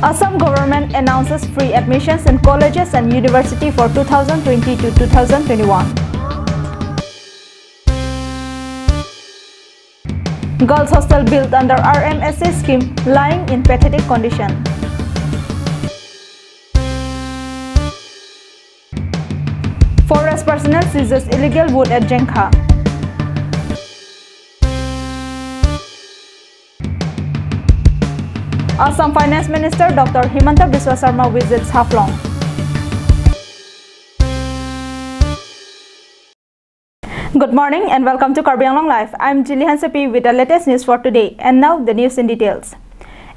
Assam government announces free admissions in colleges and university for 2020 to 2021. Girls' hostel built under RMSA scheme lying in pathetic condition. Forest personnel seizes illegal wood at Jenkha. Assam Finance Minister Dr. Himanta Biswa Sarma visits Haflong. Good morning and welcome to Karbi Anglong Live. I'm Jillian Sepi with the latest news for today, and now the news in details.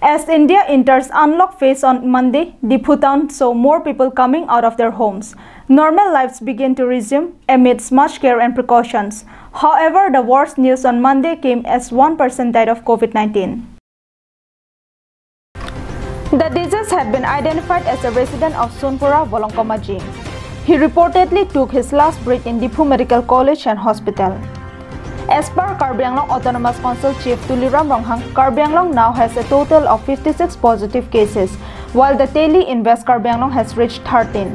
As India enters unlock phase on Monday, Diphu town saw more people coming out of their homes. Normal lives begin to resume amidst much care and precautions. However, the worst news on Monday came as one person died of COVID-19. The deceased had been identified as a resident of Sunpura, Volongkomaji. He reportedly took his last breath in Diphu Medical College and Hospital. As per Karbi Anglong Autonomous Council Chief Tuliram Ronghang, Karbi Anglong now has a total of 56 positive cases, while the tally in West Karbi Anglong has reached 13.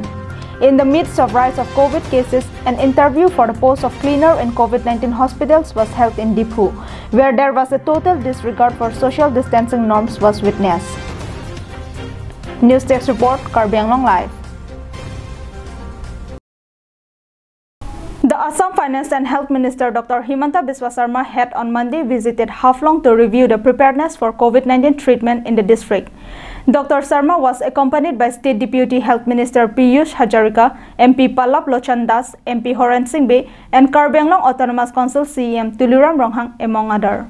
In the midst of rise of COVID cases, an interview for the post of cleaner in COVID-19 hospitals was held in Diphu, where there was a total disregard for social distancing norms was witnessed. News Desk Report, Karbi Anglong Live. The Assam Finance and Health Minister Dr. Himanta Biswa Sarma had on Monday visited Haflong to review the preparedness for COVID-19 treatment in the district. Dr. Sarma was accompanied by State Deputy Health Minister Piyush Hajarika, MP Pallab Lochan Das, MP Horan Singbe, and Karbi Anglong Autonomous Council CEM Tuliram Ronghang, among others.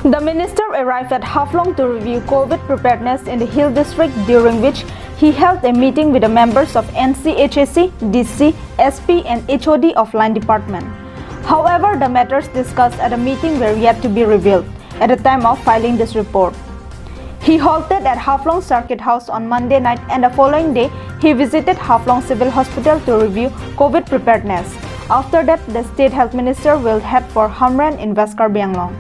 The minister arrived at Haflong to review COVID preparedness in the Hill District, during which he held a meeting with the members of NCHSC, DC, SP and HOD of Line Department. However, the matters discussed at the meeting were yet to be revealed at the time of filing this report. He halted at Haflong Circuit House on Monday night, and the following day, he visited Haflong Civil Hospital to review COVID preparedness. After that, the State Health Minister will head for Hamran in West Karbi Anglong.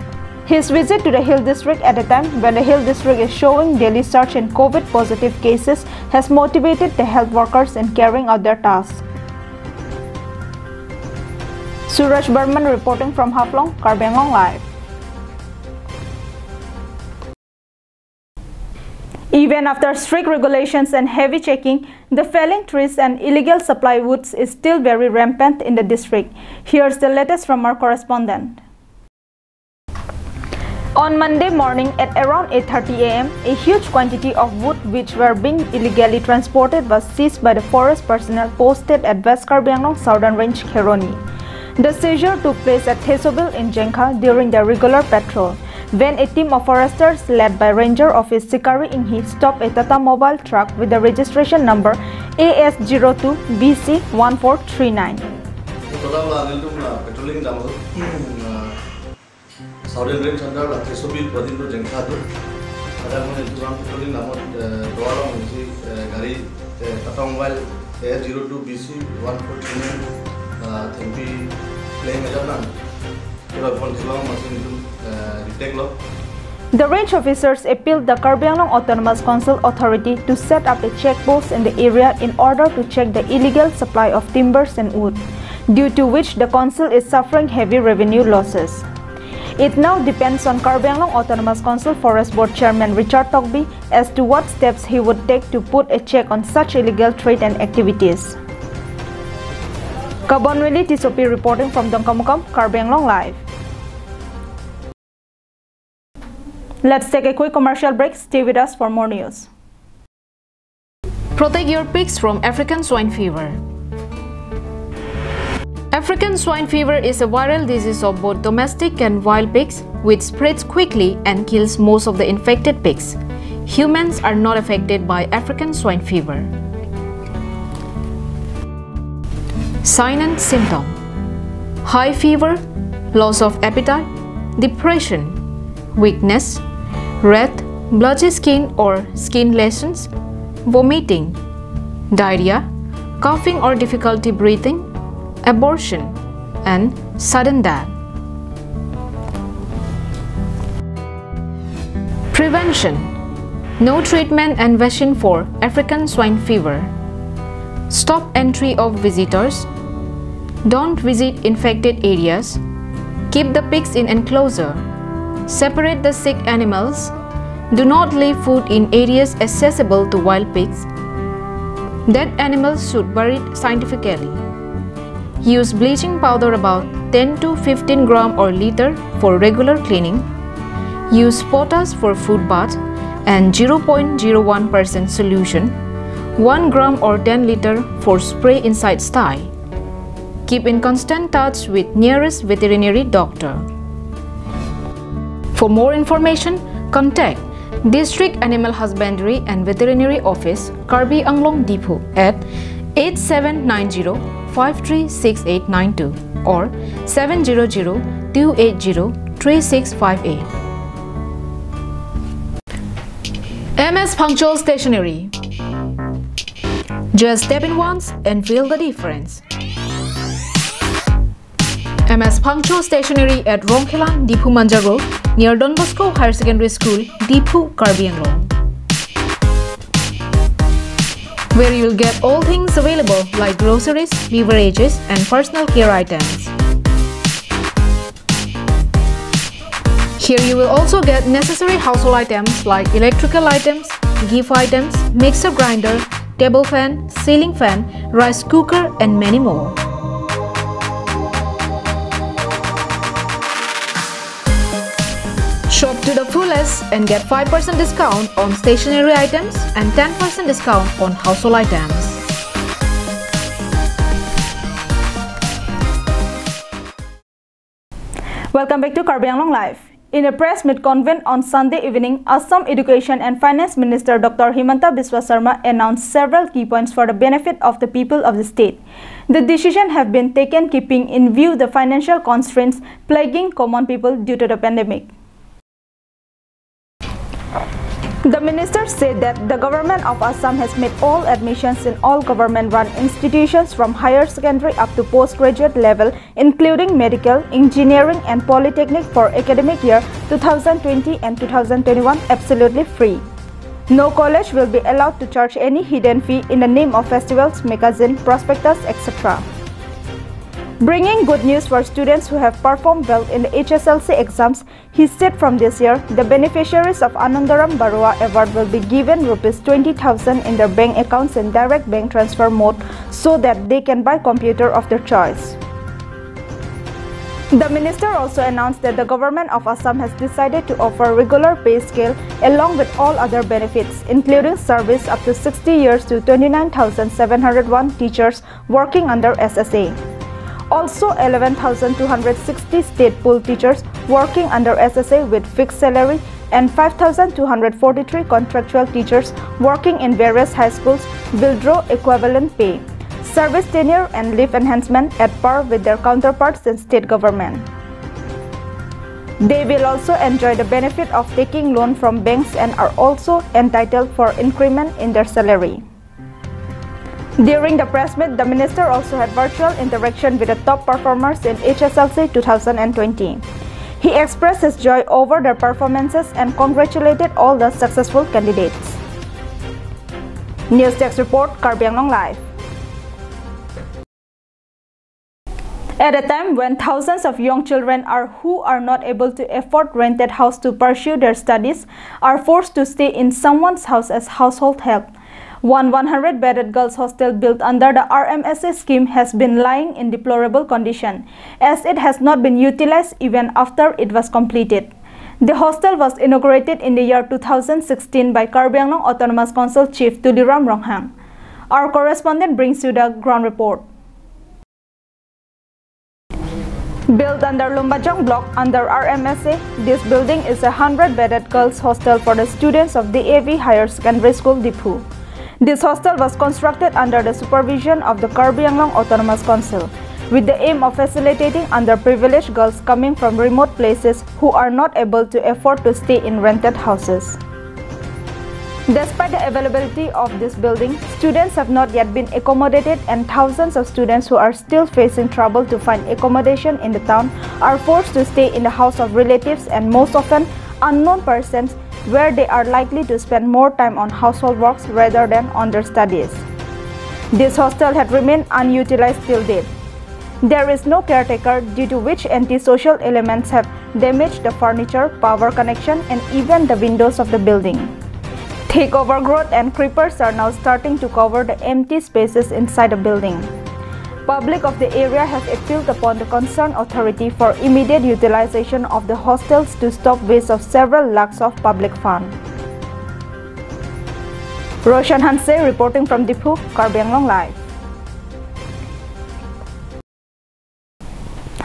His visit to the Hill District at a time when the Hill District is showing daily surge in COVID positive cases has motivated the health workers in carrying out their tasks. Suraj Burman reporting from Haflong, Karbi Anglong Live. Even after strict regulations and heavy checking, the felling trees and illegal supply woods is still very rampant in the district. Here's the latest from our correspondent. On Monday morning at around 8:30 am, a huge quantity of wood which were being illegally transported was seized by the forest personnel posted at West Karbi Anglong Southern Range, Kheroni. The seizure took place at Thesobil in Jenkha during their regular patrol, when a team of foresters led by Ranger Office Sikari Inghi stopped a Tata mobile truck with the registration number AS02BC1439. Southern Range under Thesobil within the Jenkadu. Ada mo ituang petrolling namot doalong si gari Tata mobile AS02BC1439 tempi playing ajanan. Kira pon silang masih itu retake lo. The range officers appealed the Karbi Anglong Autonomous Council Authority to set up a check post in the area in order to check the illegal supply of timbers and wood, due to which the council is suffering heavy revenue losses. It now depends on Karbi Anglong Autonomous Council Forest Board Chairman Richard Tokbi as to what steps he would take to put a check on such illegal trade and activities. Kabonwili Tisopi reporting from Dongkamukam, Karbi Anglong Live. Let's take a quick commercial break. Stay with us for more news. Protect your pigs from African swine fever. African swine fever is a viral disease of both domestic and wild pigs, which spreads quickly and kills most of the infected pigs. Humans are not affected by African swine fever. Sign and symptom: high fever, loss of appetite, depression, weakness, red, blotchy skin or skin lesions, vomiting, diarrhea, coughing or difficulty breathing, abortion, and sudden death. Prevention. No treatment and vaccine for African swine fever. Stop entry of visitors. Don't visit infected areas. Keep the pigs in enclosure. Separate the sick animals. Do not leave food in areas accessible to wild pigs. Dead animals should be buried scientifically. Use bleaching powder about 10 to 15 gram or liter for regular cleaning. Use potash for food bath and 0.01% solution, 1 gram or 10 liter for spray inside sty. Keep in constant touch with nearest veterinary doctor. For more information, contact District Animal Husbandry and Veterinary Office, Karbi Anglong Depot at 8790-536892 or 700-280-3658. MS Punctual Stationery. Just step in once and feel the difference. MS Punctual Stationery at Rongkhelan, Dipu Manja Road, near Don Bosco Higher Secondary School, Dipu, Karbi Anglong, where you will get all things available like groceries, beverages, and personal care items. Here you will also get necessary household items like electrical items, gift items, mixer grinder, table fan, ceiling fan, rice cooker, and many more. Shop to the fullest and get 5% discount on stationery items and 10% discount on household items. Welcome back to Karbi Anglong Live. In a press meet convened on Sunday evening, Assam Education and Finance Minister Dr. Himanta Biswa Sarma announced several key points for the benefit of the people of the state. The decision have been taken keeping in view the financial constraints plaguing common people due to the pandemic. The minister said that the government of Assam has made all admissions in all government-run institutions from higher secondary up to postgraduate level, including medical, engineering and polytechnic for academic year 2020 and 2021 absolutely free. No college will be allowed to charge any hidden fee in the name of festivals, magazine, prospectus, etc. Bringing good news for students who have performed well in the HSLC exams, he said from this year, the beneficiaries of Anandaram Barua Award will be given Rs 20,000 in their bank accounts in direct bank transfer mode so that they can buy computer of their choice. The minister also announced that the government of Assam has decided to offer regular pay scale along with all other benefits, including service up to 60 years to 29,701 teachers working under SSA. Also, 11,260 state pool teachers working under SSA with fixed salary and 5,243 contractual teachers working in various high schools will draw equivalent pay, service tenure and leave enhancement at par with their counterparts in state government. They will also enjoy the benefit of taking loan from banks and are also entitled for increment in their salary. During the press meet, the minister also had virtual interaction with the top performers in HSLC 2020. He expressed his joy over their performances and congratulated all the successful candidates. News Desk Report, Karbi Anglong Live. At a time when thousands of young children who are not able to afford rented house to pursue their studies are forced to stay in someone's house as household help, one 100-bedded girls' hostel built under the RMSA scheme has been lying in deplorable condition, as it has not been utilized even after it was completed. The hostel was inaugurated in the year 2016 by Karbi Anglong Autonomous Council Chief Tuliram Ronghang. Our correspondent brings you the ground report. Built under Lumbajong block under RMSA, this building is a 100-bedded girls' hostel for the students of the AV Higher Secondary School, Dipu. This hostel was constructed under the supervision of the Karbi Anglong Autonomous Council, with the aim of facilitating underprivileged girls coming from remote places who are not able to afford to stay in rented houses. Despite the availability of this building, students have not yet been accommodated, and thousands of students who are still facing trouble to find accommodation in the town are forced to stay in the house of relatives and most often unknown persons where they are likely to spend more time on household works rather than on their studies. This hostel had remained unutilized till date. There is no caretaker, due to which antisocial elements have damaged the furniture, power connection, and even the windows of the building. Thick overgrowth and creepers are now starting to cover the empty spaces inside the building. Public of the area have appealed upon the concerned authority for immediate utilization of the hostels to stop waste of several lakhs of public fund. Roshan Hanse reporting from Diphu, Karbi Anglong Live.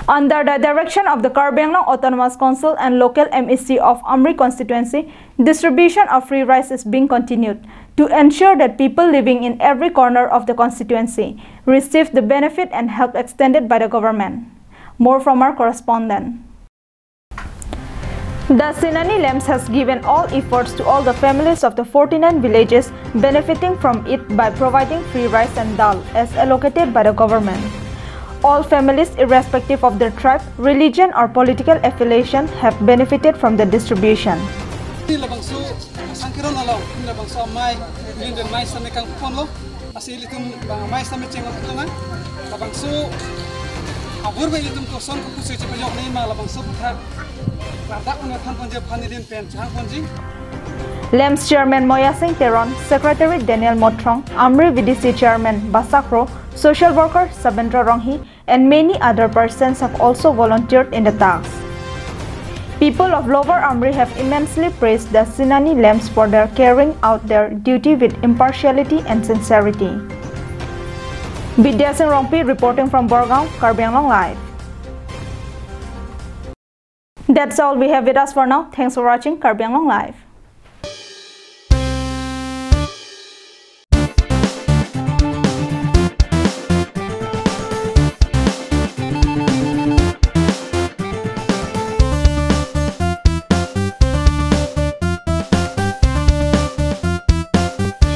Under the direction of the Karbi Anglong Autonomous Council and local MEC of Amri constituency, distribution of free rice is being continued to ensure that people living in every corner of the constituency receive the benefit and help extended by the government. More from our correspondent. The Sinani Lamps has given all efforts to all the families of the 49 villages benefiting from it by providing free rice and dal as allocated by the government. All families, irrespective of their tribe, religion or political affiliation, have benefited from the distribution. LAMS Chairman Moya Singh Teron, Secretary Daniel Motrong, Amri VDC Chairman Basakro, Social Worker Sabendra Ronghi, and many other persons have also volunteered in the task. People of Lower Amri have immensely praised the Sinani Lamps for their carrying out their duty with impartiality and sincerity. Bidya Singh Rongpi reporting from Borgaon, Karbi Anglong Live. That's all we have with us for now. Thanks for watching Karbi Anglong Live.